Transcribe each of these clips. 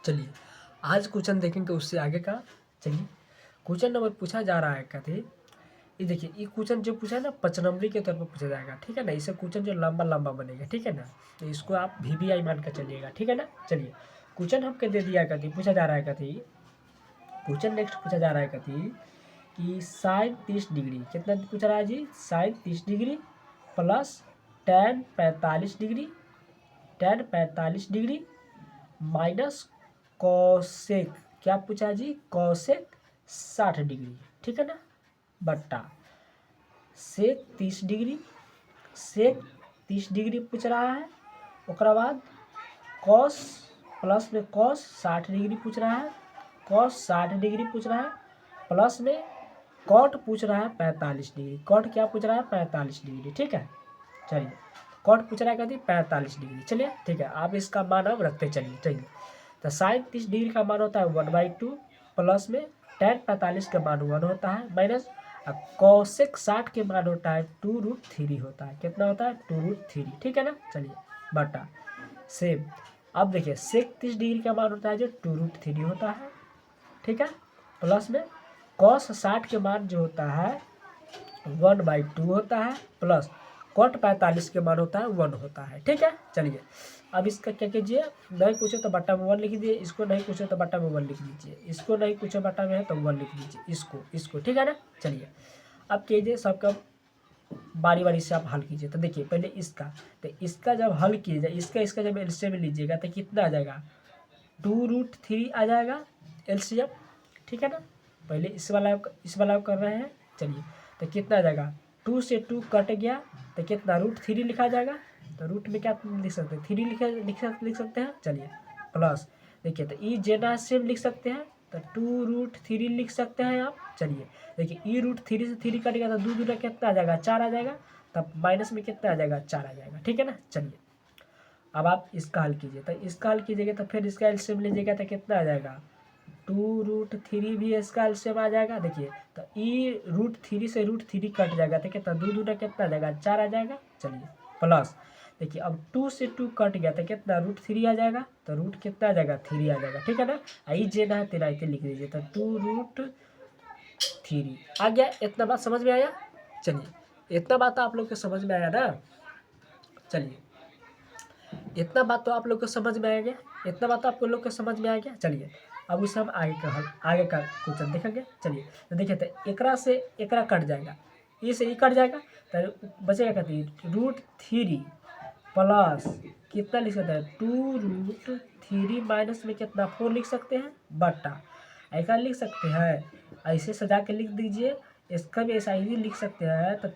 चलिए आज क्वेश्चन देखेंगे उससे आगे का। चलिए क्वेश्चन नंबर पूछा जा रहा है, कहते ये देखिए, ये क्वेश्चन जो पूछा है ना 5 नंबरी के तौर पर पूछा जाएगा, ठीक है ना। इससे क्वेश्चन जो लंबा लंबा बनेगा, ठीक है ना, तो इसको आप VBI मान कर चलिएगा, ठीक है ना। चलिए क्वेश्चन हमको दे दिया, कहती पूछा जा रहा है, कहती क्वेश्चन नेक्स्ट पूछा जा रहा है, कहती कि साइन 30 डिग्री कितना पूछ रहा है जी, sine 30 degree plus ten 45 degree, ten 45 degree minus cosec, क्या पूछा है जी, कॉसेक 60 डिग्री, ठीक है ना, बट्टा सेक 30 डिग्री, सेक 30 डिग्री पूछ रहा है। उसके बाद कॉस प्लस में कॉस 60 डिग्री पूछ रहा है, कॉस 60 डिग्री पूछ रहा है, प्लस में कॉट पूछ रहा है 45 डिग्री, कॉट क्या पूछ रहा है 45 डिग्री, ठीक है। चलिए कॉट पूछ रहा है कहती 45 डिग्री, चलिए ठीक है। आप इसका मान अब रखते चलिए, चलिए तो साइन 30 डिग्री का मान होता है 1/2 प्लस में टेन 45 का मान 1 होता है माइनस कॉसेक 60 के मान होता है 2√3 होता है, कितना होता है 2√3, ठीक है ना। चलिए बटा सेम, अब देखिए सेक 30 डिग्री का मान होता है जो 2√3 होता है, ठीक है, प्लस में कॉस 60 के मान जो होता है 1/2 होता है, प्लस कॉट 45 के मान होता है 1 होता है, ठीक है। चलिए अब इसका क्या कीजिए, नहीं पूछे तो बट्टा में 1 लिख दीजिए, इसको नहीं पूछे तो बट्टा में 1 लिख दीजिए, इसको नहीं पूछे बट्टा में है तो 1 लिख दीजिए, इसको ठीक है ना। चलिए अब कीजिए सबका बारी बारी से आप हल कीजिए। तो देखिए पहले इसका, तो इसका जब हल कीजिए, इसका जब एलसीएम लीजिएगा तो कितना आ जाएगा, 2√3 आ जाएगा एलसीएम, ठीक है ना। पहले इस वाला कर रहे हैं। चलिए तो कितना आ जाएगा, 2 से 2 कट गया तो कितना √3 लिखा जाएगा, तो रूट में क्या लिख सकते हैं 3 लिख सकते हैं। चलिए प्लस देखिए, तो ई जेना सेम लिख सकते हैं, तो 2√3 लिख सकते हैं आप। चलिए देखिए ई√3 से 3 कट गया तो 2 दूना कितना आ जाएगा 4 आ जाएगा, तब माइनस में कितना आ जाएगा 4 आ जाएगा, ठीक है ना। चलिए अब आप इसका हल कीजिए, तो इसका हल कीजिएगा तो फिर इसका एलसीएम लीजिएगा तो कितना आ जाएगा, 2√3 भी इसका एलसीएम आ जाएगा। देखिए तो ई√3 से √3 कट जाएगा तो कितना 2 दूना कितना आ जाएगा 4 आ जाएगा। चलिए प्लस देखिए अब 2 से 2 कट गया तो कितना √3 आ जाएगा, तो रूट कितना आ जाएगा 3 आ जाएगा, ठीक है ना। आई जे ना तेरा इतने लिख दीजिए, तो 2√3 आ गया। इतना बात समझ में आया। चलिए इतना बात तो आप लोग को समझ में आया ना। चलिए इतना बात तो आप लोग को समझ में आ गया, इतना बात तो आप लोग को समझ में आ गया। चलिए अब उसे हम आगे का क्वेश्चन देखेंगे। चलिए तो देखिए, तो एकरा से एकरा कट जाएगा, ये से ये कट जाएगा, तो बचेगा कहती √3 प्लस कितना लिख सकते हैं 2√3 माइनस में कितना 4 लिख सकते हैं, बट्टा ऐसा लिख सकते हैं, ऐसे सजा के लिख दीजिए। इसका भी ऐसा ही लिख सकते हैं, तो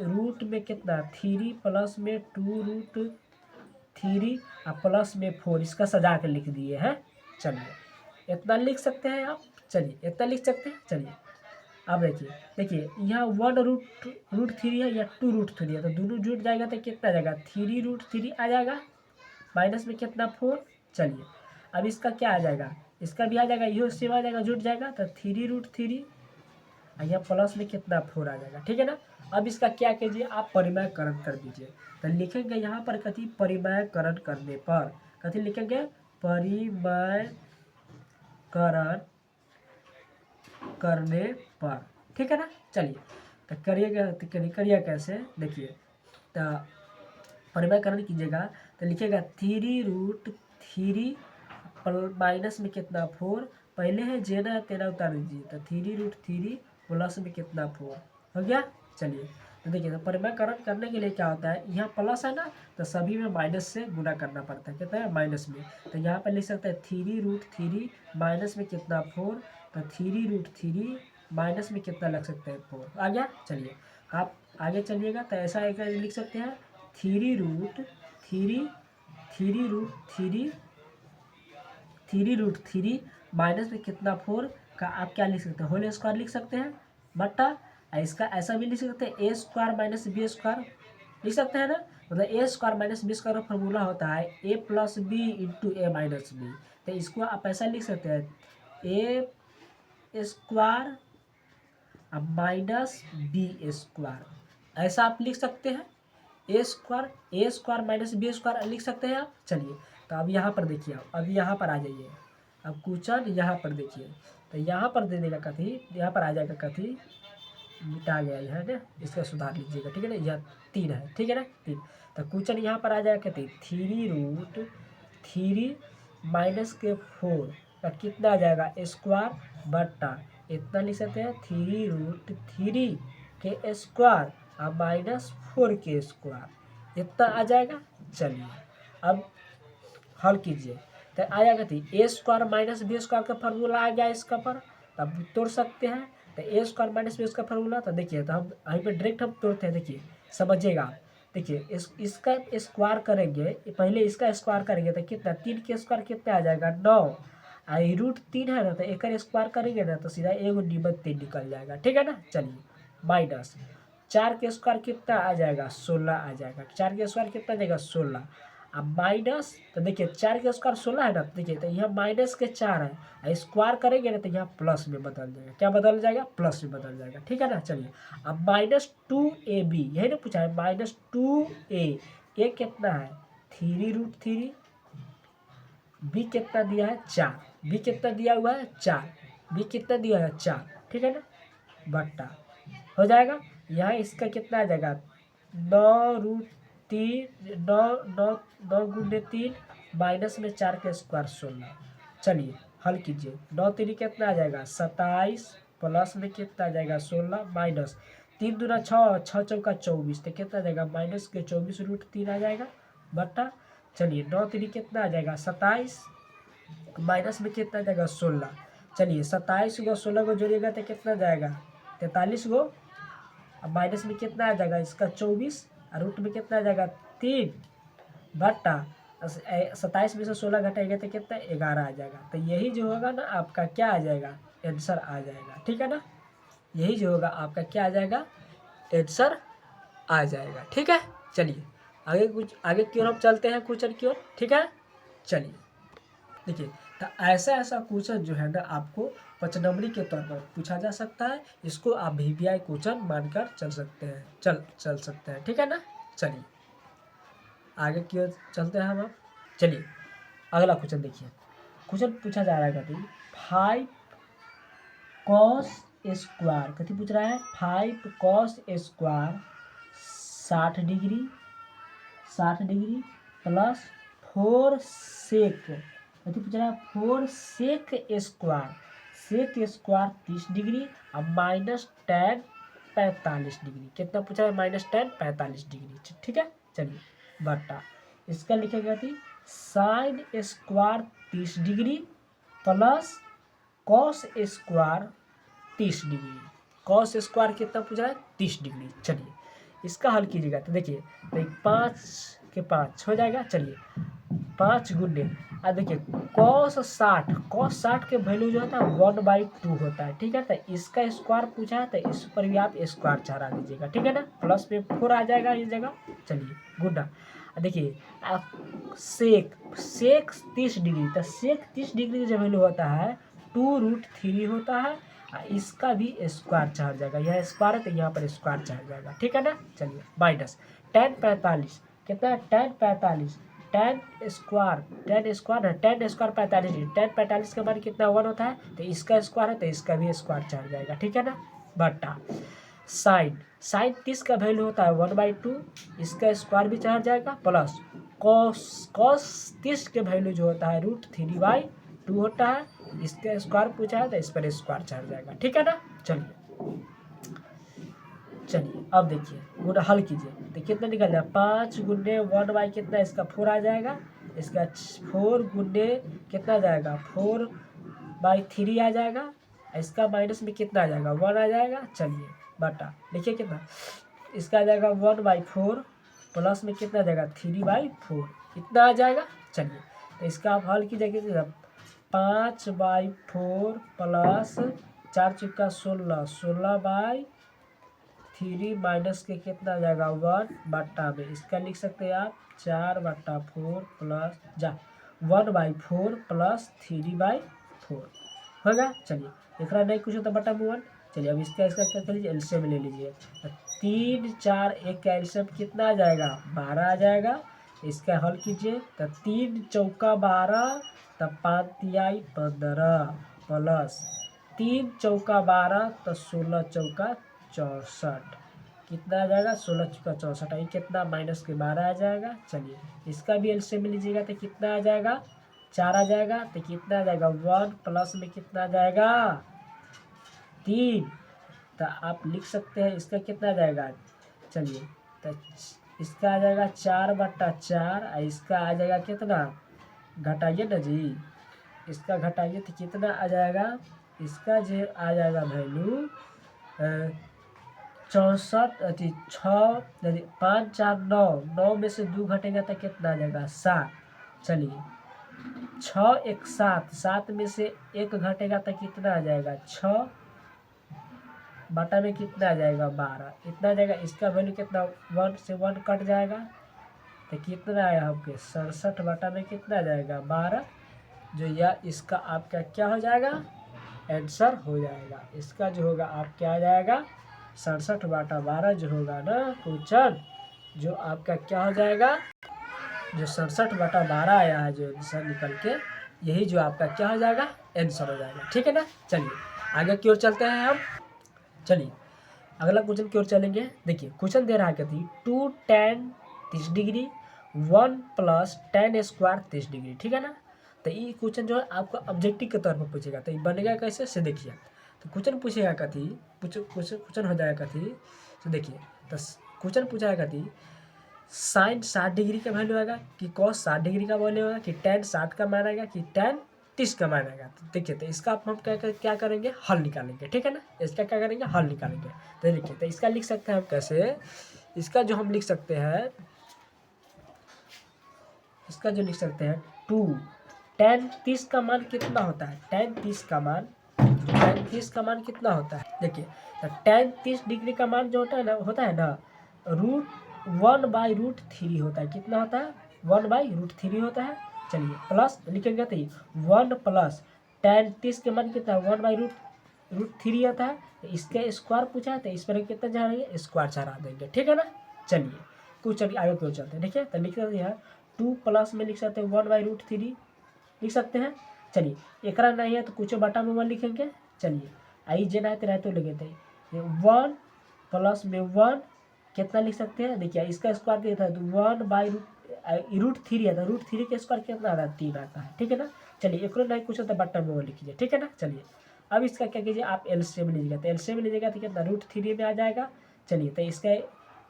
रूट में कितना 3 प्लस में 2√3 और प्लस में 4, इसका सजा के लिख दिए हैं। चलिए इतना लिख सकते हैं आप, चलिए इतना लिख सकते हैं। चलिए अब देखिए यहाँ 1√3 है या 2√3 है, तो दोनों जुट जाएगा तो कितना आ जाएगा 3√3 आ जाएगा, माइनस में कितना 4। चलिए अब इसका क्या आ जाएगा, इसका भी आ जाएगा, ये सेम आ जाएगा, जुट जाएगा तो 3√3 यहाँ प्लस में कितना 4 आ जाएगा, ठीक है ना। अब इसका क्या कीजिए आप परिमयकरण कर दीजिए, तो लिखेंगे यहाँ पर कथी परिमयकरण करने पर, कथी लिखेंगे परिमयकरण करने पर, ठीक है ना। चलिए तो करिएगा कैसे, देखिए तो परिमयकरण कीजिएगा तो लिखिएगा 3√3 माइनस में कितना 4, पहले है जेना तेना उतार दीजिए, तो 3√3 प्लस में कितना 4 हो गया। चलिए तो देखिए, तो परिमयकरण करने के लिए क्या होता है, यहाँ प्लस है ना, तो सभी में माइनस से गुना करना पड़ता है, कितना है माइनस में, तो यहाँ पर लिख सकते हैं 3√3 माइनस में कितना 4, तो 3√3 माइनस में कितना लग सकते हैं 4 आ गया। चलिए आप आगे चलिएगा तो ऐसा एक लिख सकते हैं 3√3 माइनस में कितना 4 का आप क्या लिख सकते हैं होल स्क्वायर लिख सकते हैं, बट्टा इसका ऐसा भी लिख सकते हैं a² माइनस b² लिख सकते हैं ना, मतलब a² माइनस b² का फॉर्मूला होता है a plus B into a minus B, तो इसको आप ऐसा लिख सकते हैं a² माइनस b², ऐसा आप लिख सकते हैं a² माइनस b² लिख सकते हैं आप। चलिए तो अब यहाँ पर देखिए, अब यहाँ पर आ जाइए, अब क्वेश्चन यहाँ पर देखिए, तो यहाँ पर दे देगा कथी, यहाँ पर आ जाएगा कथी, मिटा गया है ना, इसका सुधार लीजिएगा, ठीक है ना, यह 3 है, ठीक है ना 3। तो क्वेश्चन यहाँ पर आ जाएगा कथी, 3√3 माइनस के 4 का कितना आ जाएगा स्क्वायर बट्टा इतना लिख सकते हैं 3√3 के स्क्वायर और -4 के स्क्वायर, इतना आ जाएगा। चलिए अब हल कीजिए, तो आएगा थी ए स्क्वायर माइनस बी स्क्वायर का फार्मूला आ गया इसका पर, तब तोड़ सकते हैं। तो ए स्क्वायर माइनस बी का फार्मूला, तो देखिए तो हम यहीं पे डायरेक्ट हम तोड़ते हैं, देखिए समझिएगा आप। देखिए इसका स्क्वायर करेंगे, पहले इसका स्क्वायर करेंगे तो कितना, 3 के स्क्वायर कितना आ जाएगा 9, √3 है ना, तो एक स्क्वायर करेंगे ना तो सीधा एगो निबन 3 निकल जाएगा, ठीक है ना। चलिए माइनस 4 के स्क्वायर कितना आ जाएगा 16 आ जाएगा, 4 के स्क्वायर कितना आ जाएगा 16, अब माइनस, तो देखिए 4 के स्क्वायर 16 है ना, देखिए तो यहाँ माइनस के 4 है, स्क्वायर करेंगे ना तो यहाँ प्लस में बदल जाएगा, क्या बदल जाएगा, प्लस में बदल जाएगा, ठीक है ना। चलिए अब -2ab, यही ना पूछा है, -2a कितना है 3√3, बी कितना दिया है 4, बी कितना दिया हुआ है 4, बी कितना दिया है 4, ठीक है ना, बट्टा हो जाएगा। यहाँ इसका कितना आ जाएगा 9√3, 9 माइनस में 4 के स्क्वायर 16। चलिए हल कीजिए, 9×3 कितना आ जाएगा 27, प्लस में कितना आ जाएगा 16, माइनस 3 दूना 6, 6 चौका 24, तो कितना आ जाएगा माइनस के 24√3 आ जाएगा बट्टा। चलिए 9×3 कितना आ जाएगा 27, माइनस में कितना आ जाएगा 16। चलिए 27 को 16 को जोड़िएगा तो कितना जाएगा 43 को, अब माइनस में कितना आ जाएगा इसका 24, और रूट में कितना आ जाएगा 3 बट्टा 27 में से 16 घटाएगा तो कितना 11 आ जाएगा। तो यही जो होगा ना आपका क्या आ जाएगा, आंसर आ जाएगा, ठीक है ना। यही जो होगा आपका क्या आ जाएगा, आंसर आ जाएगा, ठीक है। चलिए आगे की ओर हम चलते हैं क्वेश्चन की ओर, ठीक है। चलिए देखिए, तो ऐसा क्वेश्चन जो है ना आपको 5 नंबरी के तौर पर पूछा जा सकता है, इसको आप VBI क्वेश्चन मानकर चल सकते हैं, चल सकते हैं, ठीक है ना। चलिए आगे की ओर चलते हैं हम अब। चलिए अगला क्वेश्चन देखिए, क्वेश्चन पूछा जा रहा है कथी, 5 cos स्क्वायर, कथी पूछ रहा है 5 cos square 60 degree plus 4 sec, कथी पूछ रहा है 4 sec square, sec square 30 degree और -tan 45 डिग्री, कितना पूछा है -tan 45 डिग्री, ठीक है। चलिए बट्टा इसका लिखेगा थी sine square 30 degree plus cos square 30 degree, cos square कितना पूछा है 30 डिग्री। चलिए इसका हल कीजिएगा, तो देखिए तो 5 के 5 हो जाएगा। चलिए 5 गुणे, देखिए cos 60 के वैल्यू जो होता है 1/2 होता है, ठीक है। तो इसका स्क्वायर पूछा है तो इस पर भी आप स्क्वायर चढ़ा लीजिएगा, ठीक है ना, प्लस में 4 आ जाएगा इस जगह। चलिए गुना, देखिए सेक 30 डिग्री, तो सेक 30 डिग्री का जो वैल्यू होता है 2√3 होता है, इसका भी स्क्वायर चढ़ जाएगा, यह स्क्वायर है तो यहाँ पर स्क्वायर चढ़ जाएगा, ठीक है ना। चलिए माइनस tan 45, कितना है tan 45, tan स्क्वायर है, tan स्क्वायर 45, tan 45 का मान कितना 1 होता है, तो इसका स्क्वायर है तो इसका भी स्क्वायर चढ़ जाएगा, ठीक है ना, बट्टा साइन 30 का वैल्यू होता है 1/2, इसका स्क्वायर भी चढ़ जाएगा, प्लस कॉस 30 के वैल्यू जो होता है √3/2 होता है, इसका स्क्वायर पूछा है तो इस पर स्क्वायर चढ़ जाएगा, ठीक है ना। चलिए अब देखिए गुना हल कीजिए, तो कितना निकल जाएगा 5 गुने 1/, कितना इसका 4 आ जाएगा, इसका 4 गुने कितना जाएगा 4/3 आ जाएगा, इसका माइनस में कितना आ जाएगा 1 आ जाएगा। चलिए बटा देखिए कितना, इसका आ जाएगा 1/4 प्लस में कितना आ जाएगा 3/4, इतना आ जाएगा। चलिए तो इसका आप हल कीजिए, 5/4 प्लस 4 चुका 16, 16/3 माइनस के कितना आ जाएगा 1 बट्टा में, इसका लिख सकते हैं आप 4/4 प्लस 1/4 प्लस 3/4 होगा। चलिए एक नहीं कुछ होता बट्टा में 1। चलिए अब इसका क्या कर लीजिए, एलसीएम ले लीजिए, 3 4 1 का एलसीएम कितना आ जाएगा 12 आ जाएगा। इसका हल कीजिए तो 3 चौका 12 तो 5 तिहाई 15 प्लस 3 चौका 12 तो 16 चौका 64। कितना आ जाएगा 16 चौका 64। ये कितना माइनस के 12 आ जाएगा। चलिए इसका भी एलसीएम लीजिएगा तो कितना आ जाएगा 4 आ जाएगा। तो कितना आ जाएगा 1 प्लस में कितना आ जाएगा 3। तो आप लिख सकते हैं इसका कितना आ जाएगा। चलिए तो इसका आ जाएगा 4/4 और इसका आ जाएगा कितना घटाइए ना जी। इसका घटाइए तो कितना आ जाएगा। इसका जो आ जाएगा वैल्यू 64 अथी 6 5 4 9 9 में से 2 घटेगा तो कितना आ जाएगा 7। चलिए 6 1 7 7 में से 1 घटेगा तो कितना आ जाएगा 6 बटा में कितना आ जाएगा 12 इतना आ जाएगा। इसका वैल्यू कितना 1 से 1 कट जाएगा तो कितना आया आपके 67 बटा में कितना आ जाएगा 12। जो यह इसका आपका क्या हो जाएगा आंसर हो जाएगा। इसका जो होगा आप क्या आ जाएगा 67/12 जो होगा ना क्वेश्चन जो आपका क्या हो जाएगा जो 67/12 आया है जो आंसर निकल के यही जो आपका क्या हो जाएगा आंसर हो जाएगा। ठीक है ना। चलिए आगे की ओर चलते हैं हम। चलिए अगला क्वेश्चन की ओर चलेंगे। देखिए क्वेश्चन दे रहा है कहती 2 tan 30 degree 1 plus tan square 30 degree. ठीक है ना। तो ये क्वेश्चन जो है आपको ऑब्जेक्टिव के तौर पर पूछेगा। तो ये बनेगा कैसे से देखिए। तो क्वेश्चन पूछेगा कथी क्वेश्चन हो जाएगा कथी। तो देखिए तो क्वेश्चन पूछा है कथी साइन 60 डिग्री का वैल्यू आएगा कि कॉस 60 डिग्री का वैल्यू आएगा कि tan 60 का मान आएगा कि tan 30 का मान आएगा। तो देखिए तो इसका हम क्या करेंगे हल निकालेंगे। ठीक है ना। इसका क्या करेंगे हल निकालेंगे। तो देखिए तो इसका लिख सकते हैं हम कैसे। इसका जो हम लिख सकते हैं इसका जो लिख सकते हैं 2 tan 30 का मान कितना होता है tan 30 का मान कितना होता है। देखिए तो tan 30 डिग्री का मान जो होता है ना √1/√3 होता है। कितना होता है 1/√3 होता है। चलिए प्लस लिखेंगे तो 1 प्लस tan 30 के मान कितना 1/√3 आता है। तो इसके स्क्वायर पूछा है तो इस पर कितना जाएंगे स्क्वायर चढ़ा देंगे। ठीक है ना। चलिए कुछ चलिए आगे क्यों चलते हैं। देखिए तो लिख सकते हैं 2 प्लस में लिख सकते हैं 1/√3 लिख सकते हैं। चलिए एकरा नहीं है तो कुछ बटा में 1 लिखेंगे। चलिए आई जे ना है तो लिखे थे 1 प्लस में 1 कितना लिख सकते हैं। देखिए इसका स्क्वायर दिया था तो 1/√3 है तो √3 के स्क्वायर कितना आता है 3 आता है। ठीक है ना। चलिए एक नहीं कुछ होता बट्टा में 1 लिखिए। ठीक है ना। चलिए अब इसका क्या कीजिए आप एलसीएम लीजिएगा। तो एलसीएम लीजिएगा तो कितना √3 में आ जाएगा। चलिए तो इसका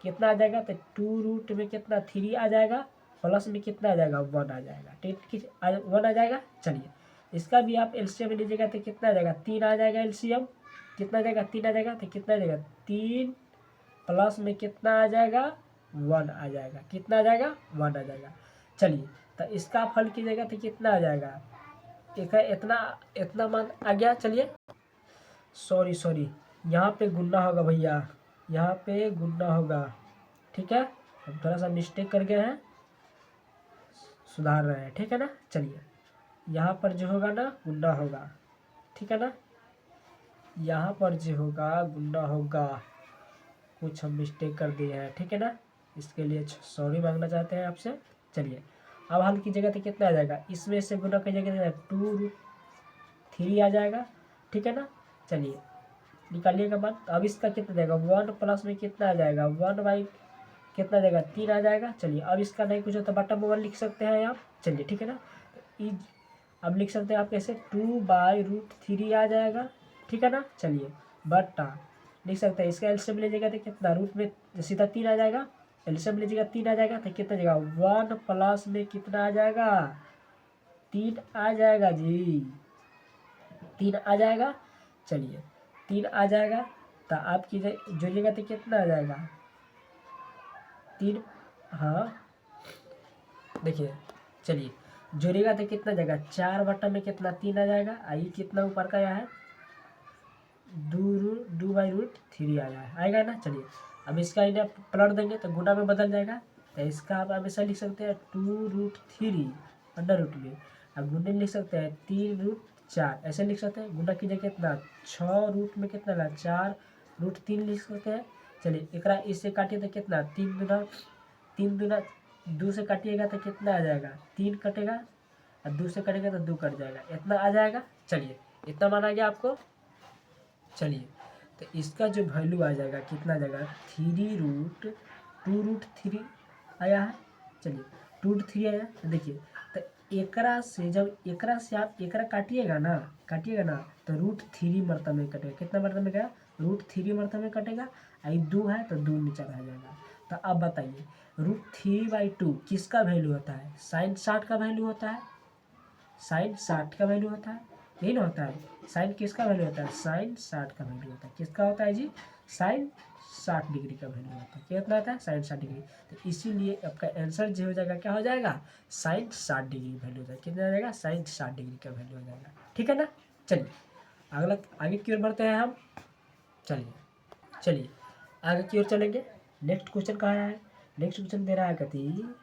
कितना आ जाएगा तो 2 रूट में कितना 3 आ जाएगा प्लस में कितना आ जाएगा 1 आ जाएगा। ठीक 1 आ जाएगा। चलिए इसका भी आप एलसीएम लीजिएगा तो कितना आ जाएगा 3 आ जाएगा। एलसीएम कितना आ जाएगा 3 आ जाएगा। तो कितना आ जाएगा 3 प्लस में कितना आ जाएगा 1 आ जाएगा। कितना आ जाएगा 1 आ जाएगा। चलिए तो इसका आप हल कीजिएगा तो कितना आ जाएगा इतना मान आ गया। चलिए सॉरी यहाँ पे गुना होगा भैया यहाँ पे गुना होगा। ठीक है हम थोड़ा सा मिस्टेक कर गए हैं सुधार रहे हैं। ठीक है ना। चलिए यहाँ पर जो होगा ना गुना होगा। ठीक है ना। यहाँ पर जो होगा गुना होगा कुछ हम मिस्टेक कर दिए हैं। ठीक है ना। इसके लिए सॉरी मांगना चाहते हैं आपसे। चलिए अब हल कीजिएगा तो कितना आ जाएगा इसमें से गुना कीजिएगा 2√3 आ जाएगा। ठीक है ना। चलिए निकालिएगा मान। तो अब इसका कितना जाएगा 1 प्लस में कितना आ जाएगा 1 कितना जाएगा 3 आ जाएगा। चलिए अब इसका नहीं कुछ तो बटा में 1 लिख सकते हैं आप। चलिए ठीक है ना। अब लिख सकते हैं आप कैसे 2/√3 आ जाएगा। ठीक है ना। चलिए बटा लिख सकते हैं इसका एलसीएम लीजिएगा तो कितना रूट में सीधा 3 आ जाएगा। एलसीएम लीजिएगा 3 आ जाएगा तो कितना जाएगा 1 प्लस में कितना आ जाएगा 3 आ जाएगा जी 3 आ जाएगा। चलिए 3 आ जाएगा तो आपकी जोड़िएगा तो कितना आ जाएगा 3। हाँ देखिए चलिए जोड़िएगा तो कितना जाएगा 4 बटा में कितना 3 आ जाएगा। आई कितना ऊपर का आया है 2/√3 आएगा ना। चलिए अब इसका इन्हें पलट देंगे तो गुना में बदल जाएगा। तो इसका आप हमेशा लिख सकते हैं 2√3 अंडर रूट में। अब गुने लिख सकते हैं 3√4 ऐसे लिख सकते हैं। गुना कीजिए कितना 6 रूट में कितना ना 4√3 लिख सकते हैं। चलिए एक इससे काटिए तो कितना 3 दूना 2 से काटिएगा तो कितना आ जाएगा 3 कटेगा और 2 से कटेगा तो 2 कट जाएगा, इतना आ जाएगा। चलिए इतना मान आ गया आपको। चलिए तो इसका जो वैल्यू आ जाएगा कितना आ जाएगा, 3√2√3 आया है। चलिए 2√3 आया। तो देखिए तो एकरा से जब एकरा से आप एकरा काटिएगा ना तो √3 मरतबा में कटेगा। कितना मरतबा में गया, √3 मरतबा में कटेगा। आई 2 है तो 2 नीचे रह जाएगा। तो अब बताइए √3/2 किसका वैल्यू होता है, साइन 60 का वैल्यू होता है। साइन 60 का वैल्यू होता है, यही ना होता है। साइन किसका वैल्यू होता है, साइन 60 का वैल्यू होता है। किसका होता है जी, साइन 60 डिग्री का वैल्यू होता है। कितना होता है, साइन 60 डिग्री। तो इसीलिए आपका आंसर जो हो जाएगा क्या हो जाएगा, साइन 60 डिग्री वैल्यू हो जाएगा। कितना हो जाएगा, साइन 60 डिग्री का वैल्यू हो जाएगा। ठीक है ना। चलिए अगला आगे की ओर बढ़ते हैं हम। चलिए आगे की ओर चलेंगे। नेक्स्ट क्वेश्चन कहाँ है, नेक्स्ट क्वेश्चन दे रहा है कति,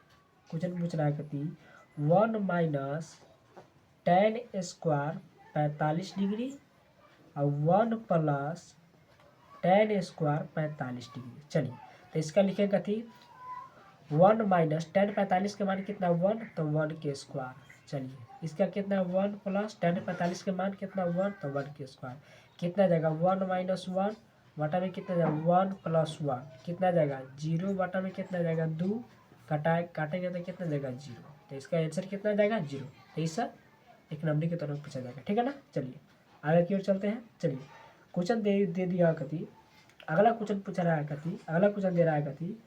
क्वेश्चन पूछ रहा है कति 1 माइनस tan स्क्वायर 45 डिग्री और 1 प्लस tan स्क्वायर 45 डिग्री। चलिए तो इसका लिखेगा कति 1 माइनस tan 45 के मान कितना 1, तो 1 के स्क्वायर। चलिए इसका कितना 1 प्लस tan 45 के मान कितना 1, तो 1 के स्क्वायर। कितना जाएगा 1 माइनस 1 बटा में कितना जाएगा 1 प्लस 1 कितना जाएगा 0 बटा में कितना जाएगा 2 काटेंगे तो कितना जाएगा 0। तो इसका आंसर कितना जाएगा 0। तो इसका एक नंबर की तरफ पूछा जाएगा। ठीक है ना। चलिए आगे की ओर चलते हैं। चलिए क्वेश्चन दे दिया कति, अगला क्वेश्चन पूछ रहा है कति, अगला क्वेश्चन दे रहा है कति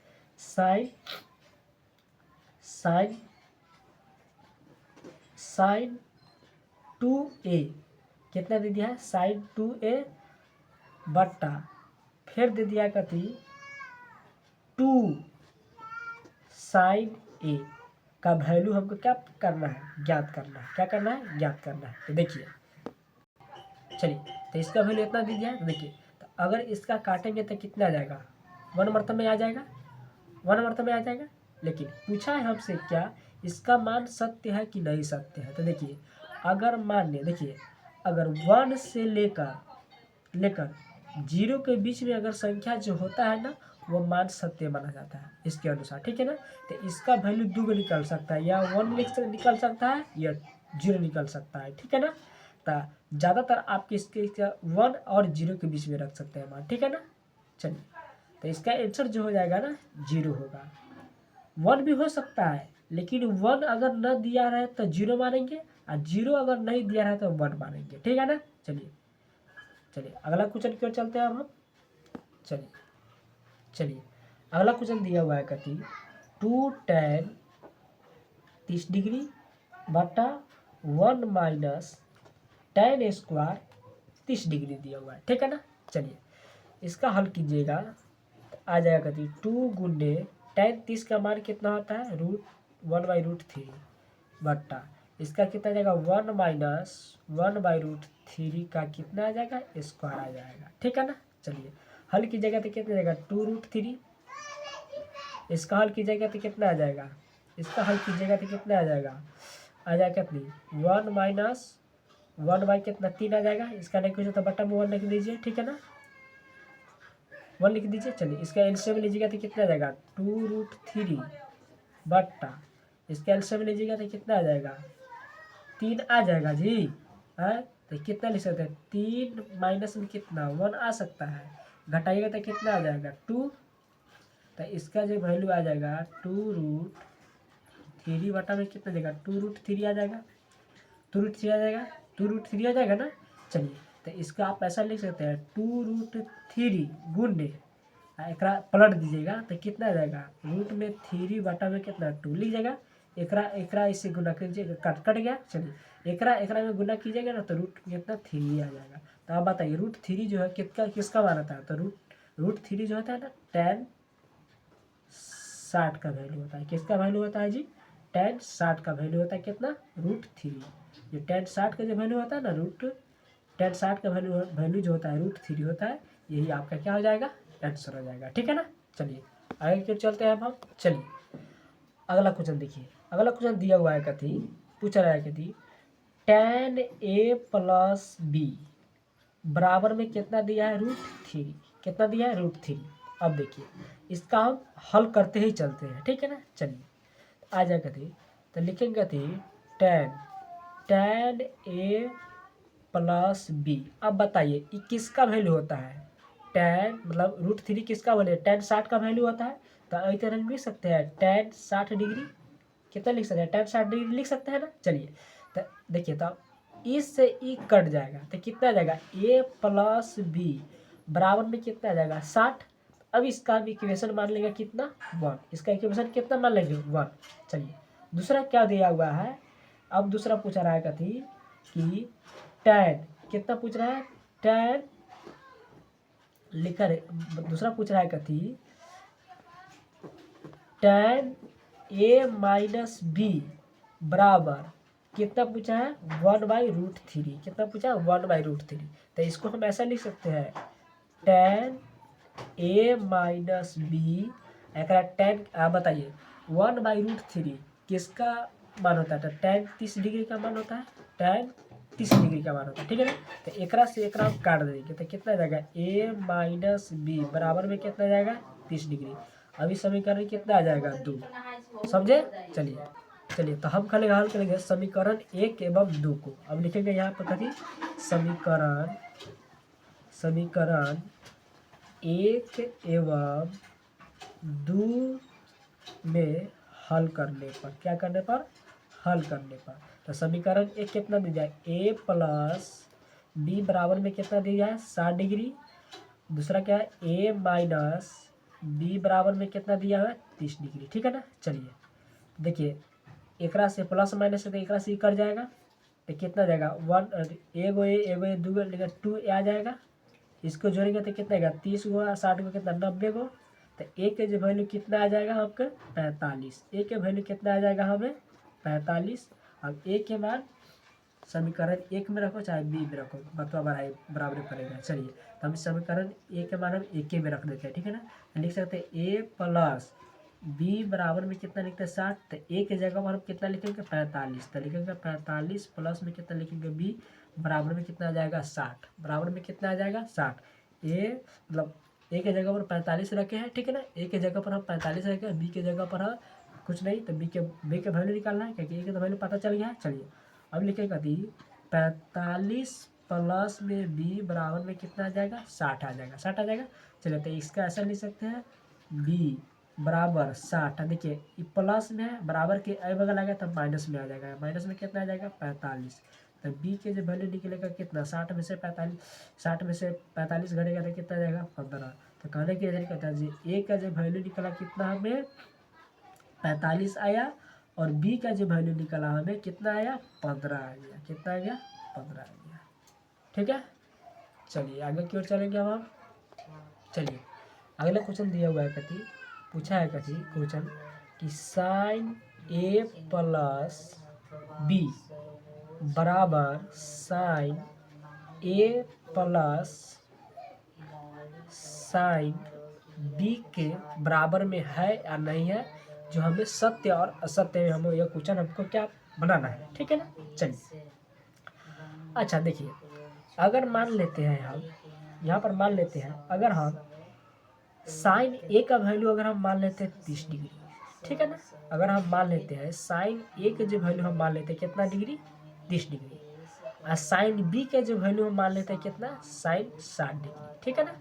साइन 2a कितना दे दिया है, साइन 2a बट्टा फिर दे दिया कति 2 साइन a का वैल्यू हमको क्या करना है, ज्ञात करना है। क्या करना है, ज्ञात करना है। तो देखिए चलिए तो इसका वैल्यू इतना दे दिया है। तो देखिए तो अगर इसका काटेंगे तो कितना आ जाएगा, 1 मरतबा में आ जाएगा, 1 मरतबा में आ जाएगा। लेकिन पूछा है हमसे क्या, इसका मान सत्य है कि नहीं सत्य है। तो देखिए अगर मान ले, देखिए अगर 1 से लेकर 0 के बीच में अगर संख्या जो होता है ना वो मान सत्य माना जाता है इसके अनुसार। ठीक है ना। तो इसका वैल्यू 2 निकल सकता है, या 1 निकल सकता है या 0 निकल सकता है। ठीक है ना। तो ज़्यादातर आपके इसके 1 और 0 के बीच में रख सकते हैं मान। ठीक है ना। चलिए तो इसका आंसर जो हो जाएगा ना 0 होगा। 1 भी हो सकता है, लेकिन 1 अगर न दिया रहे तो 0 मानेंगे, और 0 अगर नहीं दिया रहे तो 1 मानेंगे। ठीक है ना। चलिए अगला क्वेश्चन की ओर चलते हैं अब हम। चलिए अगला क्वेश्चन दिया हुआ है कति 2 tan 30 डिग्री बटा 1 माइनस tan स्क्वायर 30 डिग्री दिया हुआ है। ठीक है ना। चलिए इसका हल कीजिएगा तो आ जाएगा कति 2 गुने tan 30 का मान कितना होता है, √1/√3 बट्टा इसका कितना आ जाएगा 1 माइनस 1/√3 का कितना आ जाएगा, स्क्वायर आ जाएगा। ठीक है ना। चलिए हल कीजिएगा तो कितना आ जाएगा 2√3। इसका हल कीजिएगा तो कितना आ जाएगा, इसका हल कीजिएगा तो कितना आ जाएगा, आ जाएगा कितनी 1 माइनस 1 कितना 3 आ जाएगा। इसका नहीं कुछ तो बट्टा में 1 लिख दीजिए। ठीक है ना, 1 लिख दीजिए। चलिए इसका एलसीएम लीजिएगा तो कितना आ जाएगा 2√3 बट्टा इसका एलसीएम लीजिएगा तो कितना आ जाएगा 3 आ जाएगा जी। है तो कितना लिख सकते हैं, 3 माइनस में कितना 1 आ सकता है, घटाइएगा तो कितना आ जाएगा 2। तो इसका जो वैल्यू आ जाएगा 2√3 बटा में कितना देगा 2√3 आ जाएगा, 2√3 आ जाएगा, 2√3 आ जाएगा ना। चलिए तो इसका आप ऐसा लिख सकते हैं 2√3 गुणे एकरा पलट दीजिएगा तो कितना आ जाएगा, रूट में 3 बटा में कितना 2 लीजिएगा, एकरा इससे गुना कीजिएगा, कट गया। चलिए एकरा में गुना कीजिएगा ना तो रूट कितना 3 आ जाएगा। तो आप बताइए √3 जो है किसका मान आता है, तो √3 जो होता है ना tan 60 का वैल्यू होता है। किसका वैल्यू होता है जी, tan 60 का वैल्यू होता है कितना √3। जो tan 60 का जो वैल्यू होता है ना tan 60 का वैल्यू जो होता है √3 होता है, यही आपका क्या हो जाएगा, आंसर हो जाएगा। ठीक है ना। चलिए आगे क्यों चलते हैं अब हम। चलिए अगला क्वेश्चन देखिए, अगला क्वेश्चन दिया हुआ है कथी, पूछ रहा है कथी tan a प्लस b बराबर में कितना दिया है √3, कितना दिया है √3। अब देखिए इसका हम हल करते ही चलते हैं। ठीक है ना। चलिए आ जाए कथी तो लिखेंगे कथी tan tan A plus B. अब बताइए ये किसका वैल्यू होता है? tan मतलब √3 किसका वैल्यू है? tan 60 का वैल्यू होता है। तो इस तरह लिख सकते हैं tan 60 डिग्री। कितना लिख सकते हैं? tan 60 डिग्री लिख सकते हैं ना। चलिए तो देखिए, तो इससे ई कट जाएगा तो कितना आ जाएगा? a प्लस बी बराबर में कितना आ जाएगा? 60। अब इसका भी इक्वेशन मान लेंगे कितना? 1। इसका इक्वेशन कितना मान लेंगे? 1। चलिए दूसरा क्या दिया हुआ है? अब दूसरा पूछा रहा है कथी कि tan कितना पूछ रहा है? tan लिखा दूसरा पूछ रहा है कथी? tan a माइनस बी बराबर कितना पूछा है? 1/√3। कितना पूछा है? 1/√3। तो इसको हम ऐसा लिख सकते हैं tan a माइनस बी एक tan। आप बताइए 1/√3 किसका मान होता है? तो tan 30 डिग्री का मान होता है। tan 30 डिग्री का मान होता है, ठीक है ना। तो एकरा से एकरा हम काट देंगे तो कितना जाएगा? a माइनस बी बराबर में कितना जाएगा? 30 डिग्री। अभी समीकरण कितना आ जाएगा? 2। समझे? चलिए चलिए तो हम कल हल करेंगे समीकरण 1 एवं 2 को। अब लिखेंगे यहाँ पर कथी? समीकरण 1 एवं 2 में हल करने पर, क्या करने पर? हल करने पर। तो समीकरण 1 कितना दिया जाए? a प्लस बी बराबर में कितना दिया है? 60 डिग्री। दूसरा क्या है? a माइनस बी बराबर में कितना दिया है? 30 डिग्री, ठीक है ना। चलिए देखिए एकरा से प्लस माइनस से तो एकरा से कट जाएगा तो कितना जाएगा? 1 एगो ए 2 लेकर 2 आ जाएगा। इसको जोड़ेंगे तो कितना आएगा? 30 गो 60 गो कितना? 90 गो। तो ए के जो वैल्यू कितना आ जाएगा आपका? 45। ए के वैल्यू कितना आ जाएगा हमें? 45। अब ए के मान समीकरण 1 में रखो चाहे बी में रखो, बतवा बराबर पड़ेगा। चलिए तो हम समीकरण ए के मान हम एक में रख देते हैं, ठीक है ना। तो लिख सकते हैं ए प्लस बी बराबर में कितना लिखते हैं? 60। तो ए की जगह पर हम कितना लिखेंगे? 45। तो लिखेंगे 45 प्लस में कितना लिखेंगे? बी बराबर में कितना आ जाएगा? 60। बराबर में कितना आ जाएगा? 60। ए मतलब ए के जगह पर 45 रखे हैं, ठीक है ना। ए के जगह पर हम 45 रखे हैं, बी के जगह पर हम कुछ नहीं। तो बी के वैल्यू निकालना है क्योंकि ए के तो वैल्यू पता चल गया है। चलिए अब लिखेगा दी 45 प्लस में बी बराबर में कितना आ जाएगा? 60 आ जाएगा। 60 आ जाएगा। चलिए तो इसका ऐसा लिख सकते हैं बी बराबर 60। देखिए प्लस में है, बराबर के अ बगल आ गया तब माइनस में आ जाएगा। माइनस में कितना आ जाएगा? 45। तो बी के जो वैल्यू निकलेगा कितना? 60 में से 45 घटेगा तो कितना जाएगा? 15। तो कहने की वजह कहता है जी ए का जो वैल्यू निकला कितना हमें? 45 आया। और बी का जो वैल्यू निकला हमें कितना आया? 15 आ गया। कितना आ गया? 15 आ गया, ठीक है। चलिए आगे की ओर चलेंगे अब हम। चलिए अगला क्वेश्चन दिया हुआ है कथी? पूछा है कथी क्वेश्चन कि साइन ए प्लस बी बराबर साइन ए प्लस साइन बी के बराबर में है या नहीं है, जो हमें सत्य और असत्य में हमें यह क्वेश्चन हमको क्या बनाना है, ठीक है ना। चलिए अच्छा देखिए, अगर मान लेते हैं हम यहाँ पर मान लेते हैं अगर हम साइन ए का वैल्यू अगर हम मान लेते हैं 30 डिग्री, ठीक है ना। अगर हम मान लेते हैं साइन ए के जो वैल्यू हम मान लेते हैं कितना डिग्री? 30 डिग्री। और साइन बी के जो वैल्यू हम मान लेते हैं कितना? साइन 60 डिग्री, ठीक है ना।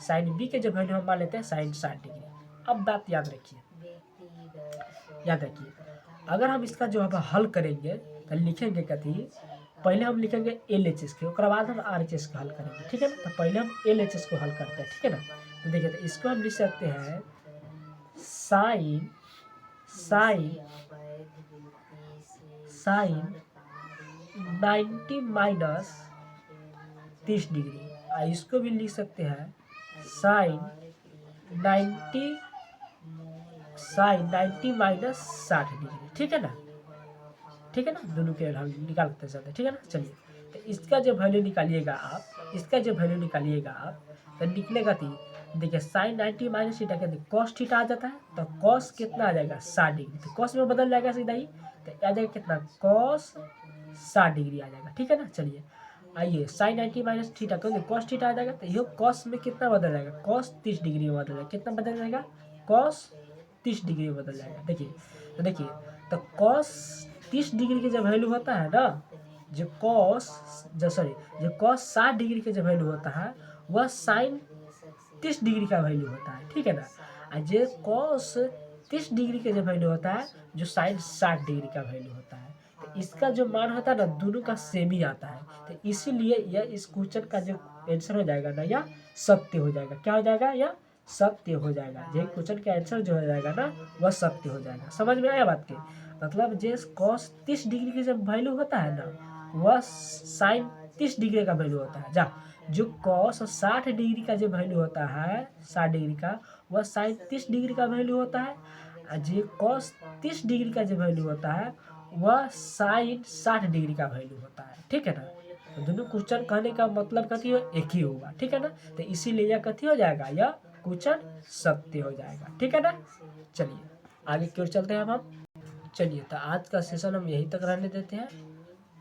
साइन बी के जो वैल्यू हम मान लेते हैं साइन 60 डिग्री। अब बात याद रखिए, अगर हम इसका जो अब हल करेंगे तो लिखेंगे कथी? पहले हम लिखेंगे LHS के, उसके बाद हम RHS को हल करेंगे, ठीक है ना। तो पहले हम LHS को हल करते हैं, ठीक है ना। तो देखिए तो इसको हम लिख सकते हैं साइन 90 माइनस 30 डिग्री। और इसको भी लिख सकते हैं साइन 90 माइनस 60 डिग्री, ठीक है ना। ठीक है ना, दोनों के हम निकालते जाते, ठीक है ना। चलिए तो इसका जो वैल्यू निकालिएगा आप, तो निकलेगा थी देखिए साइन 90 माइनस थीटा के कॉस थीटा आ जाता है। तो कॉस कितना आ जाएगा? 60 डिग्री। तो कॉस में बदल जाएगा सीधा ही, तो आ जाएगा कितना? कॉस 60 डिग्री आ जाएगा, ठीक है ना। चलिए आइए साइन 90 माइनस थीटा क्योंकि कॉस थीटा आ जाएगा, तो ये कॉस में कितना बदल जाएगा? कॉस 30 डिग्री में बदल जाएगा। कितना बदल जाएगा? कॉस 30 डिग्री में बदल जाएगा। देखिए तो कॉस 30 डिग्री की जब वैल्यू होता है ना, जो कॉस जो सॉरी जो कॉस 60 डिग्री के जो वैल्यू होता है वह साइन 30 डिग्री का वैल्यू होता है, ठीक है ना। और जो कॉस 30 डिग्री का जो वैल्यू होता है जो साइन 60 डिग्री का वैल्यू होता है, तो इसका जो मान होता है ना दोनों का सेम ही आता है। तो इसीलिए यह इस क्वेश्चन का जो आंसर हो जाएगा ना यह सत्य हो जाएगा। क्या हो जाएगा? यह सत्य हो जाएगा। ये क्वेश्चन का आंसर जो हो जाएगा ना वह सत्य हो जाएगा। समझ में आया बात के? मतलब जे कॉस 30 डिग्री की जब वैल्यू होता है ना वह साइन 30 डिग्री का वैल्यू होता है। जो कॉस 60 डिग्री का जो वैल्यू होता है 60 डिग्री का वह साइन 30 डिग्री का वैल्यू होता है। और जो कॉस 30 डिग्री का जो वैल्यू होता है वह साइन 60 डिग्री का वैल्यू होता है, ठीक है ना। तो दोनों क्वेश्चन कहने का मतलब कथी हो एक ही होगा, ठीक है ना। तो इसीलिए यह कथी हो जाएगा? यह क्वेश्चन सत्य हो जाएगा, ठीक है ना। चलिए आगे की ओर चलते हैं हम। चलिए तो आज का सेशन हम यहीं तक रहने देते हैं,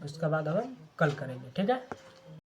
उसके बाद हम कल करेंगे, ठीक है।